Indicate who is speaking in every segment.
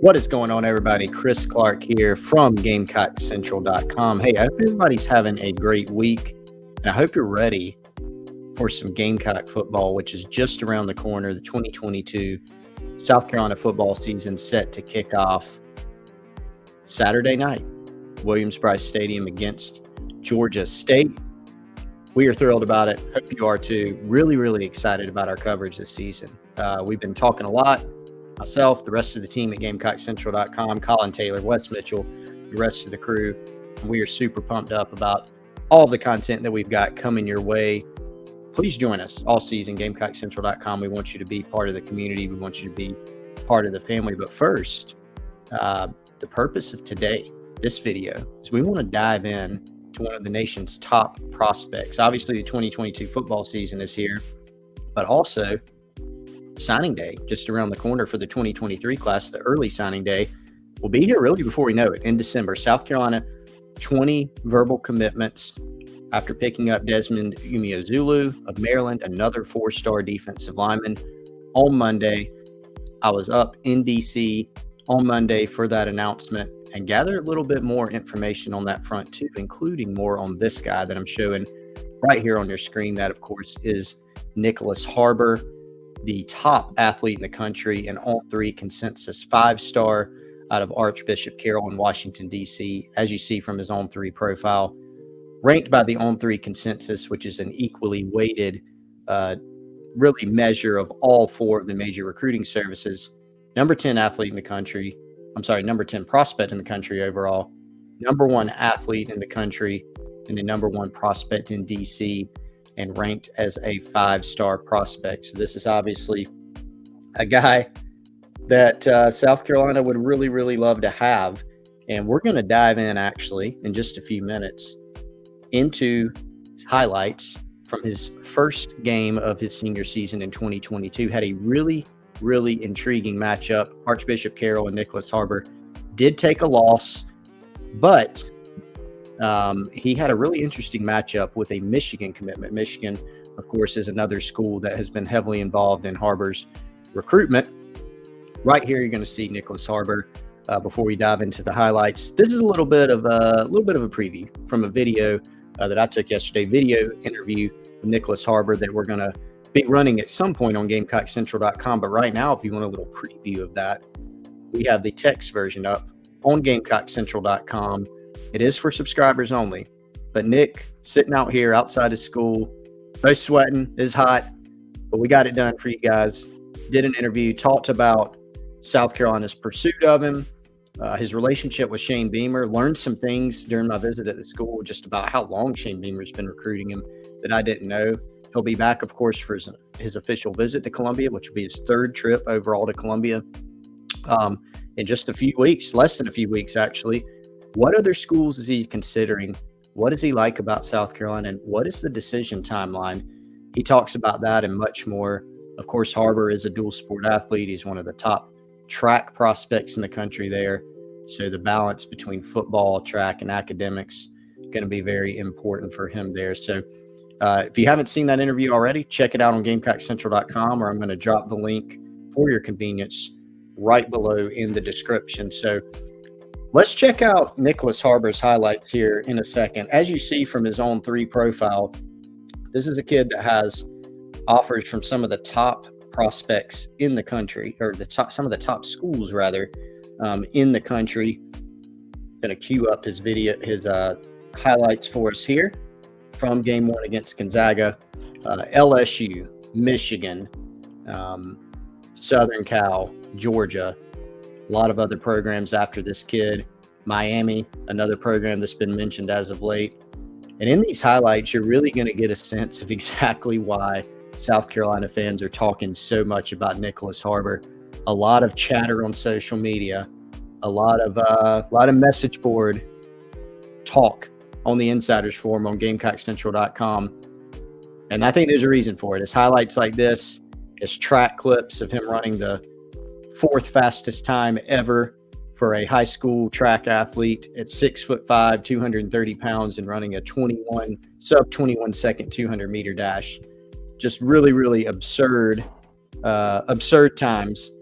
Speaker 1: What is going on, everybody? Chris Clark here from GamecockCentral.com. Hey, I hope everybody's having a great week, and I hope you're ready for some Gamecock football, which is just around the corner. The 2022 South Carolina football season set to kick off Saturday night, Williams-Brice Stadium against Georgia State. We are thrilled about it. Hope you are too. Really excited about our coverage this season. We've been talking a lot. Myself, the rest of the team at GamecockCentral.com, Colin Taylor, Wes Mitchell, the rest of the crew. We are super pumped up about all the content that we've got coming your way. Please join us all season, GamecockCentral.com. We want you to be part of the community. We want you to be part of the family. But first, the purpose of today, this video, is we want to dive in to one of the nation's top prospects. Obviously, the 2022 football season is here, but also signing day just around the corner for the 2023 class. The early signing day will be here really before we know it in December. South Carolina, 20 verbal commitments after picking up Desmond Umeozulu of Maryland, another four-star defensive lineman. On Monday, I was up in DC on Monday for that announcement and gathered a little bit more information on that front too, including more on this guy that I'm showing right here on your screen. That, of course, is Nyckoles Harbor, the top athlete in the country, and On3 consensus 5-star out of Archbishop Carroll in Washington, D.C., as you see from his On3 profile. Ranked by the On3 consensus, which is an equally weighted really measure of all four of the major recruiting services. Number 10 athlete in the country. Number 10 prospect in the country overall. Number 1 athlete in the country, and the number 1 prospect in D.C., and ranked as a 5-star prospect. So this is obviously a guy that South Carolina would really love to have. And we're going to dive in actually in just a few minutes into highlights from his first game of his senior season in 2022. Had a really intriguing matchup. Archbishop Carroll and Nyckoles Harbor did take a loss, but he had a really interesting matchup with a Michigan commitment. Michigan, of course, is another school that has been heavily involved in Harbor's recruitment. Right here, you're going to see Nyckoles Harbor. Before we dive into the highlights, this is a little bit of a preview from a video that I took yesterday. Video interview with Nyckoles Harbor that we're going to be running at some point on GamecockCentral.com. But right now, if you want a little preview of that, we have the text version up on GamecockCentral.com. It is for subscribers only, but Nick sitting out here outside of school, no sweating, is hot, but we got it done for you guys. Did an interview, talked about South Carolina's pursuit of him, his relationship with Shane Beamer, learned some things during my visit at the school just about how long Shane Beamer's been recruiting him that I didn't know. He'll be back, of course, for his official visit to Columbia, which will be his 3rd trip overall to Columbia in just a few weeks, less than a few weeks, actually. What other schools is he considering? What does he like about South Carolina? And what is the decision timeline? He talks about that and much more. Of course, Harbor is a dual sport athlete. He's one of the top track prospects in the country there. So the balance between football, track, and academics is going to be very important for him there. So if you haven't seen that interview already, check it out on GamecockCentral.com, or I'm going to drop the link for your convenience right below in the description. So let's check out Nyckoles Harbor's highlights here in a second. As you see from his On3 profile, this is a kid that has offers from some of the top prospects in the country, or some of the top schools rather, in the country. Going to cue up his highlights for us here from Game 1 against Gonzaga, LSU, Michigan, Southern Cal, Georgia. A lot of other programs after this kid. Miami, another program that's been mentioned as of late. And in these highlights, you're really going to get a sense of exactly why South Carolina fans are talking so much about Nyckoles Harbor. A lot of chatter on social media, a lot of message board talk on the Insiders Forum on GamecockCentral.com. And I think there's a reason for it. It's highlights like this. It's track clips of him running the 4th fastest time ever for a high school track athlete at 6'5", 230 pounds, and running a sub 21 second 200 meter dash. Just really absurd times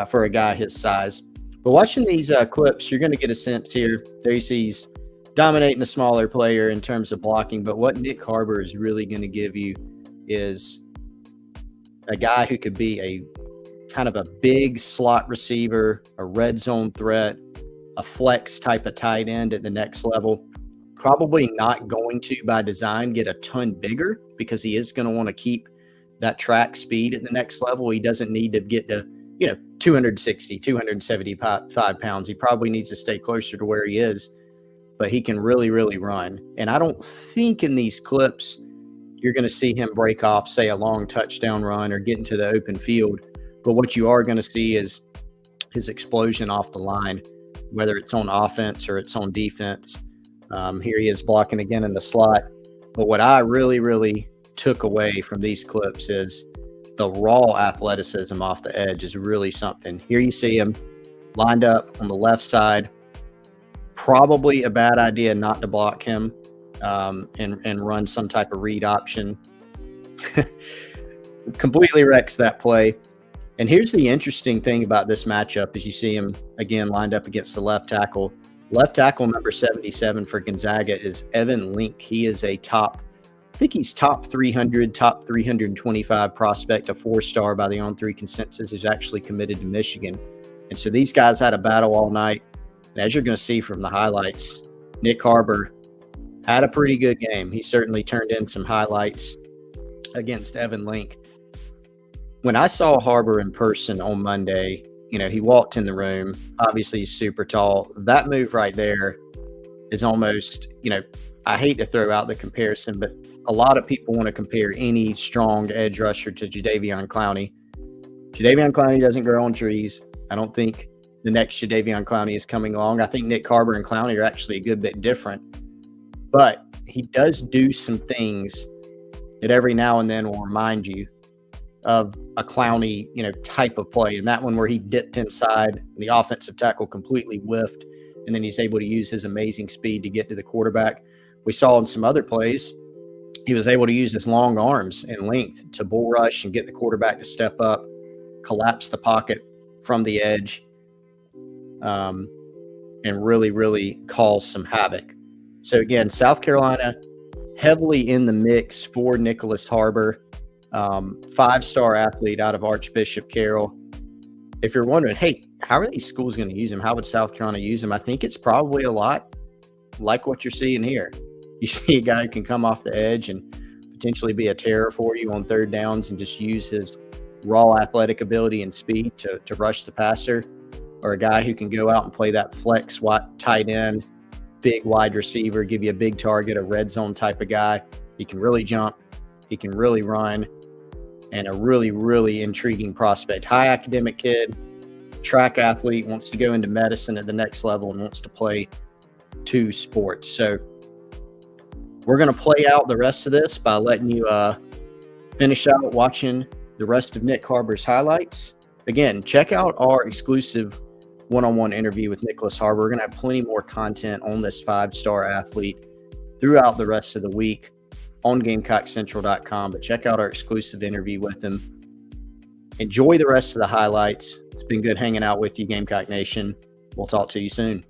Speaker 1: for a guy his size. But watching these clips, you're going to get a sense here. There you see he's dominating a smaller player in terms of blocking. But what Nyckoles Harbor is really going to give you is a guy who could be a kind of a big slot receiver, a red zone threat, a flex type of tight end at the next level. Probably not going to, by design, get a ton bigger because he is going to want to keep that track speed at the next level. He doesn't need to get to, 260, 275 pounds. He probably needs to stay closer to where he is, but he can really, really run. And I don't think in these clips you're going to see him break off, say, a long touchdown run or get into the open field. But what you are going to see is his explosion off the line, whether it's on offense or it's on defense. Here he is blocking again in the slot. But what I really, really took away from these clips is the raw athleticism off the edge is really something. Here you see him lined up on the left side. Probably a bad idea not to block him and run some type of read option. Completely wrecks that play. And here's the interesting thing about this matchup is you see him again lined up against the left tackle. Left tackle number 77 for Gonzaga is Evan Link. He is a top 300, top 325 prospect, a 4-star by the On3 consensus, who's actually committed to Michigan. And so these guys had a battle all night. And as you're going to see from the highlights, Nyckoles Harbor had a pretty good game. He certainly turned in some highlights against Evan Link. When I saw Harbor in person on Monday, he walked in the room. Obviously, he's super tall. That move right there is almost, I hate to throw out the comparison, but a lot of people want to compare any strong edge rusher to Jadeveon Clowney. Jadeveon Clowney doesn't grow on trees. I don't think the next Jadeveon Clowney is coming along. I think Nyckoles Harbor and Clowney are actually a good bit different. But he does do some things that every now and then will remind you of a Clowney, type of play. And that one where he dipped inside and the offensive tackle completely whiffed, and then he's able to use his amazing speed to get to the quarterback. We saw in some other plays, he was able to use his long arms and length to bull rush and get the quarterback to step up, collapse the pocket from the edge, and really, really cause some havoc. So again, South Carolina heavily in the mix for Nyckoles Harbor. 5-star athlete out of Archbishop Carroll. If you're wondering, hey, how are these schools going to use him? How would South Carolina use him? I think it's probably a lot like what you're seeing here. You see a guy who can come off the edge and potentially be a terror for you on third downs and just use his raw athletic ability and speed to rush the passer, or a guy who can go out and play that flex tight end, big wide receiver, give you a big target, a red zone type of guy. He can really jump. He can really run. And a really, really intriguing prospect. High academic kid, track athlete, wants to go into medicine at the next level and wants to play 2 sports. So we're going to play out the rest of this by letting you finish out watching the rest of Nyckoles Harbor's highlights. Again, check out our exclusive one-on-one interview with Nyckoles Harbor. We're going to have plenty more content on this 5-star athlete throughout the rest of the week on GamecockCentral.com, but check out our exclusive interview with him. Enjoy the rest of the highlights. It's been good hanging out with you, Gamecock Nation. We'll talk to you soon.